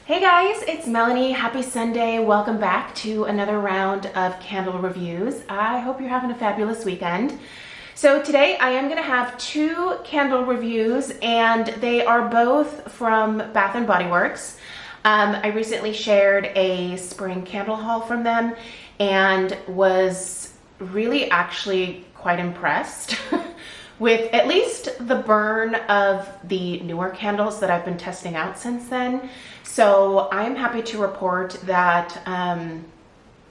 Hey guys, it's Melanie. Happy Sunday. Welcome back to another round of candle reviews. I hope you're having a fabulous weekend. So today I am going to have two candle reviews and they are both from Bath & Body Works. I recently shared a spring candle haul from them and was really actually quite impressed with at least the burn of the newer candles that I've been testing out since then. So I'm happy to report that I'm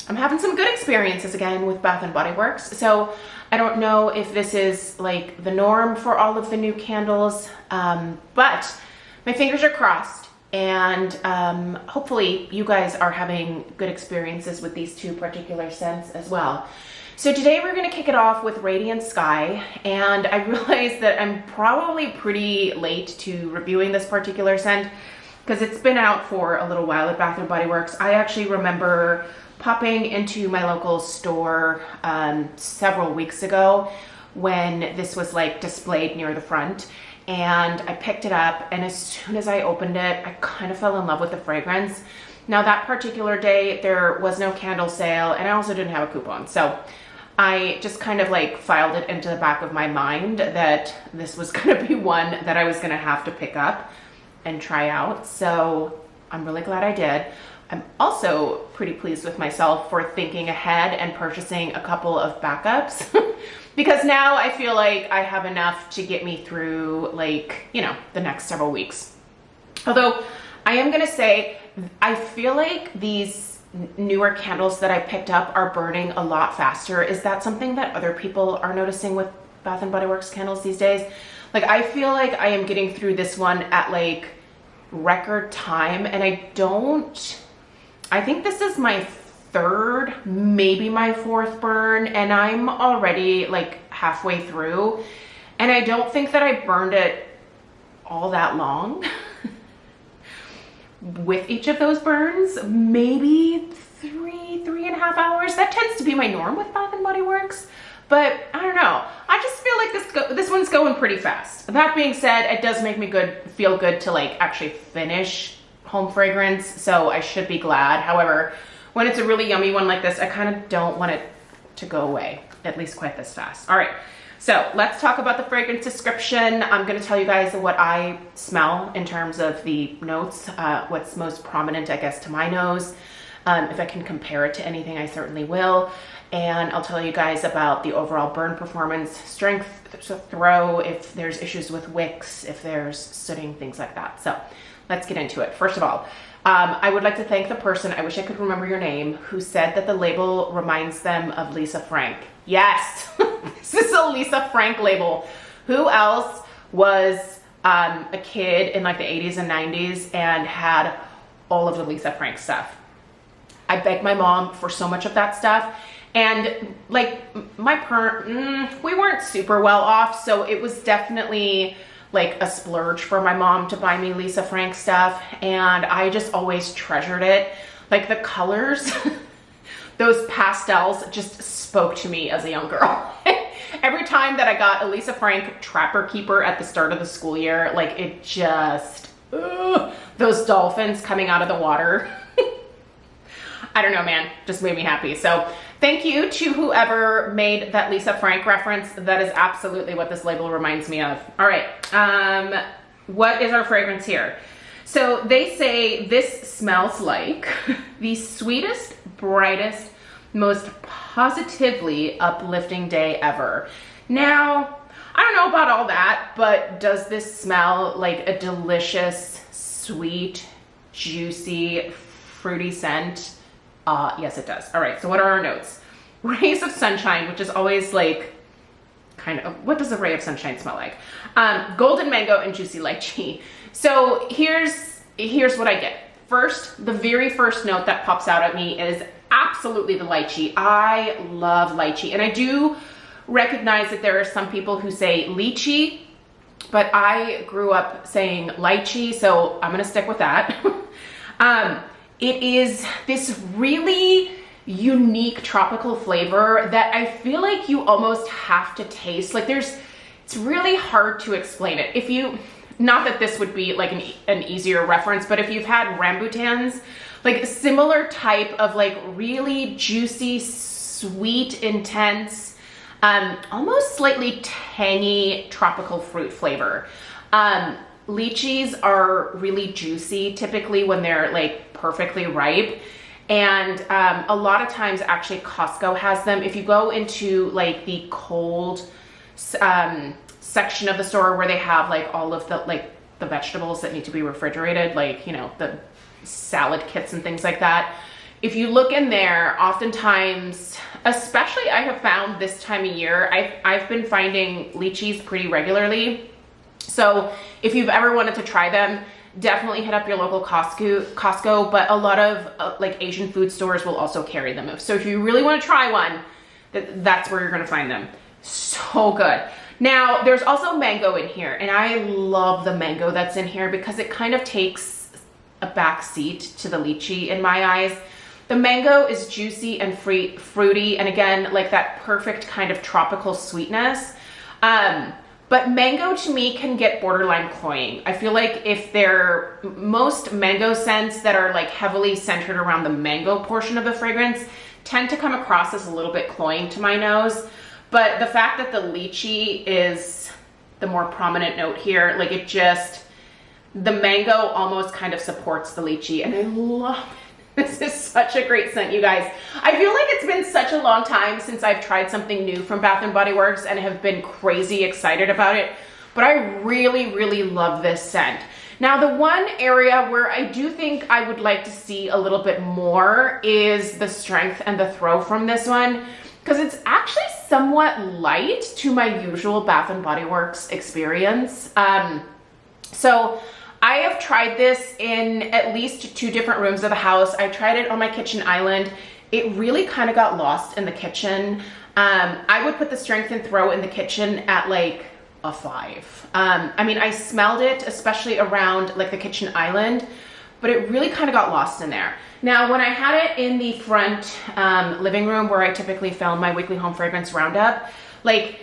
having some good experiences again with Bath & Body Works. So I don't know if this is like the norm for all of the new candles, but my fingers are crossed and hopefully you guys are having good experiences with these two particular scents as well. So today we're going to kick it off with Radiant Sky, and I realized that I'm probably pretty late to reviewing this particular scent because it's been out for a little while at Bath & Body Works. I actually remember popping into my local store several weeks ago when this was like displayed near the front, and I picked it up, and as soon as I opened it, I kind of fell in love with the fragrance. Now that particular day there was no candle sale and I also didn't have a coupon, so I just kind of like filed it into the back of my mind that this was going to be one that I was going to have to pick up and try out. So I'm really glad I did. I'm also pretty pleased with myself for thinking ahead and purchasing a couple of backups because now I feel like I have enough to get me through, like, you know, the next several weeks. Although I am going to say, I feel like these newer candles that I picked up are burning a lot faster. Is that something that other people are noticing with Bath & Body Works candles these days? Like, I feel like I am getting through this one at like record time, and I think this is my third, maybe my fourth burn, and I'm already like halfway through, and I don't think that I burned it all that long. With each of those burns, maybe three and a half hours. That tends to be my norm with Bath & Body Works, but I don't know. I just feel like this one's going pretty fast. That being said, it does make me feel good to like actually finish home fragrance, so I should be glad. However, when it's a really yummy one like this, I kind of don't want it to go away, at least quite this fast. All right. So let's talk about the fragrance description. I'm going to tell you guys what I smell in terms of the notes, what's most prominent, I guess, to my nose. If I can compare it to anything, I certainly will. And I'll tell you guys about the overall burn performance, strength, throw, if there's issues with wicks, if there's sooting, things like that. So let's get into it. First of all, I would like to thank the person, I wish I could remember your name, who said that the label reminds them of Lisa Frank. Yes, this is a Lisa Frank label. Who else was a kid in like the 80s and 90s and had all of the Lisa Frank stuff? I begged my mom for so much of that stuff. And like we weren't super well off, so it was definitely like a splurge for my mom to buy me Lisa Frank stuff, and I just always treasured it. Like the colors, those pastels just spoke to me as a young girl. Every time that I got a Lisa Frank Trapper Keeper at the start of the school year, like it just, those dolphins coming out of the water. I don't know, man, just made me happy. So thank you to whoever made that Lisa Frank reference. That is absolutely what this label reminds me of. All right, what is our fragrance here? So they say this smells like the sweetest, brightest, most positively uplifting day ever. Now, I don't know about all that, but does this smell like a delicious, sweet, juicy, fruity scent? Yes, it does. All right, so what are our notes? Rays of sunshine, which is always like kind of, what does a ray of sunshine smell like? Golden mango and juicy lychee. So here's what I get. First, the very first note that pops out at me is absolutely the lychee. I love lychee, and I do recognize that there are some people who say lychee, but I grew up saying lychee, so I'm gonna stick with that. It is this really unique tropical flavor that I feel like you almost have to taste. Like it's really hard to explain it. not that this would be like an easier reference, but if you've had rambutans, like similar type of like really juicy, sweet, intense, almost slightly tangy tropical fruit flavor. Lychees are really juicy typically when they're like perfectly ripe. And a lot of times actually Costco has them. If you go into like the cold section of the store where they have like all of the vegetables that need to be refrigerated, like, you know, the salad kits and things like that. If you look in there, oftentimes, especially I have found this time of year, I've been finding lychees pretty regularly. So if you've ever wanted to try them, definitely hit up your local Costco, but a lot of like Asian food stores will also carry them. So if you really want to try one, that's where you're going to find them. So good. Now there's also mango in here, and I love the mango that's in here because it kind of takes a back seat to the lychee in my eyes. The mango is juicy and fruity, and again, like that perfect kind of tropical sweetness. But mango to me can get borderline cloying. I feel like if they're, most mango scents that are like heavily centered around the mango portion of the fragrance tend to come across as a little bit cloying to my nose. But the fact that the lychee is the more prominent note here, like it just, the mango almost kind of supports the lychee, and I love it. This is such a great scent, you guys. I feel like it's been such a long time since I've tried something new from Bath & Body Works and have been crazy excited about it, but I really, really love this scent. Now, the one area where I do think I would like to see a little bit more is the strength and the throw from this one, because it's actually somewhat light to my usual Bath & Body Works experience. So I have tried this in at least 2 different rooms of the house. I tried it on my kitchen island. It really kind of got lost in the kitchen. I would put the strength and throw in the kitchen at like a 5. I mean, I smelled it, especially around like the kitchen island, but it really kind of got lost in there. Now, when I had it in the front living room where I typically film my weekly home fragrance roundup, like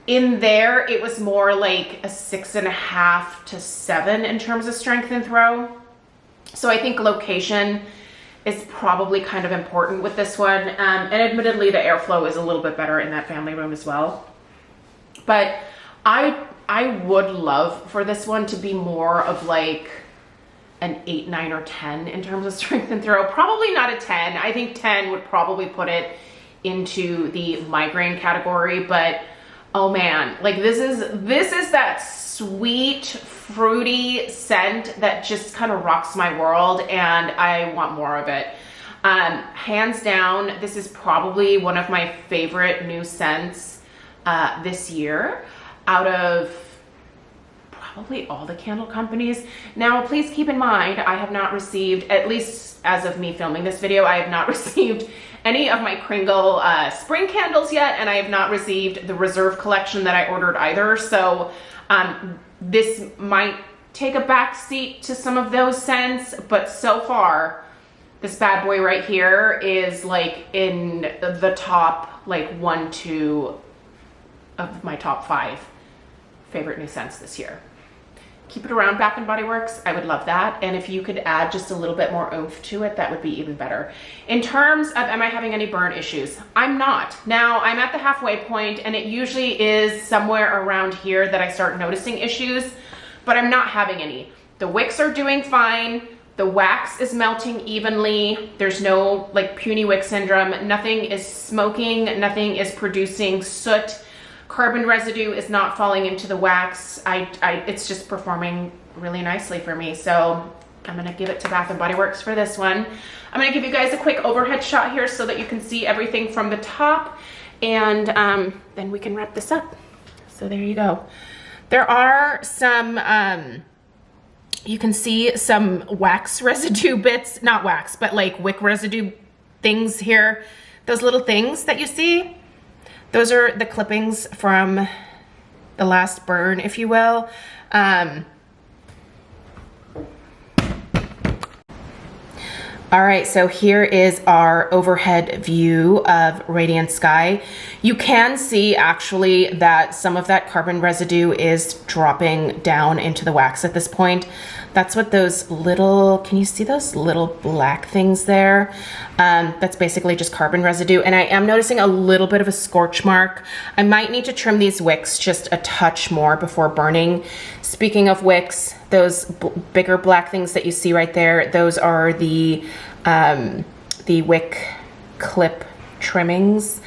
in there, it was more like a 6.5 to 7 in terms of strength and throw. So I think location is probably kind of important with this one. And admittedly, the airflow is a little bit better in that family room as well. But I would love for this one to be more of like an 8, 9, or 10 in terms of strength and throw. Probably not a 10. I think 10 would probably put it into the migraine category, but oh man, like this is that sweet, fruity scent that just kind of rocks my world, and I want more of it. Hands down, this is probably one of my favorite new scents this year out of probably all the candle companies. Now, please keep in mind, I have not received, at least as of me filming this video, I have not received any of my Kringle spring candles yet, and I have not received the Reserve collection that I ordered either. So this might take a back seat to some of those scents, but so far, this bad boy right here is like in the top like 1, 2 of my top 5 favorite new scents this year. Keep it around Bath & Body Works. I would love that. And if you could add just a little bit more oomph to it, that would be even better. In terms of, am I having any burn issues? I'm not. Now, I'm at the halfway point, and it usually is somewhere around here that I start noticing issues, but I'm not having any. The wicks are doing fine. The wax is melting evenly. There's no like puny wick syndrome. Nothing is smoking. Nothing is producing soot. Carbon residue is not falling into the wax. It's just performing really nicely for me. So I'm gonna give it to Bath & Body Works for this one. I'm gonna give you guys a quick overhead shot here so that you can see everything from the top, and then we can wrap this up. So there you go. There are some, you can see some wax residue bits, not wax, but like wick residue things here. Those little things that you see, those are the clippings from the last burn, if you will. All right, so here is our overhead view of Radiant Sky. You can see actually that some of that carbon residue is dropping down into the wax at this point. That's what those little, can you see those little black things there? That's basically just carbon residue. And I am noticing a little bit of a scorch mark. I might need to trim these wicks just a touch more before burning. Speaking of wicks, those bigger black things that you see right there, those are the wick clip trimmings.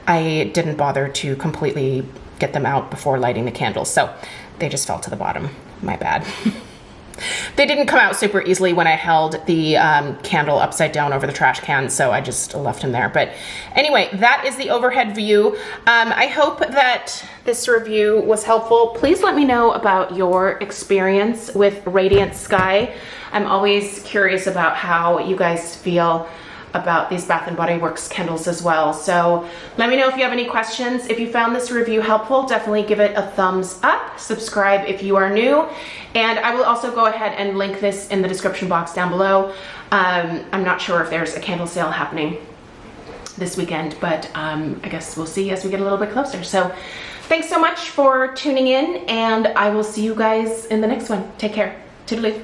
I didn't bother to completely get them out before lighting the candles, so they just fell to the bottom. My bad. They didn't come out super easily when I held the candle upside down over the trash can, so I just left them there. But anyway, that is the overhead view. I hope that this review was helpful. Please let me know about your experience with Radiant Sky. I'm always curious about how you guys feel about these Bath & Body Works candles as well. So let me know if you have any questions. If you found this review helpful, definitely give it a thumbs up. Subscribe if you are new. And I will also go ahead and link this in the description box down below. I'm not sure if there's a candle sale happening this weekend, but I guess we'll see as we get a little bit closer. So thanks so much for tuning in, and I will see you guys in the next one. Take care. Toodaloo.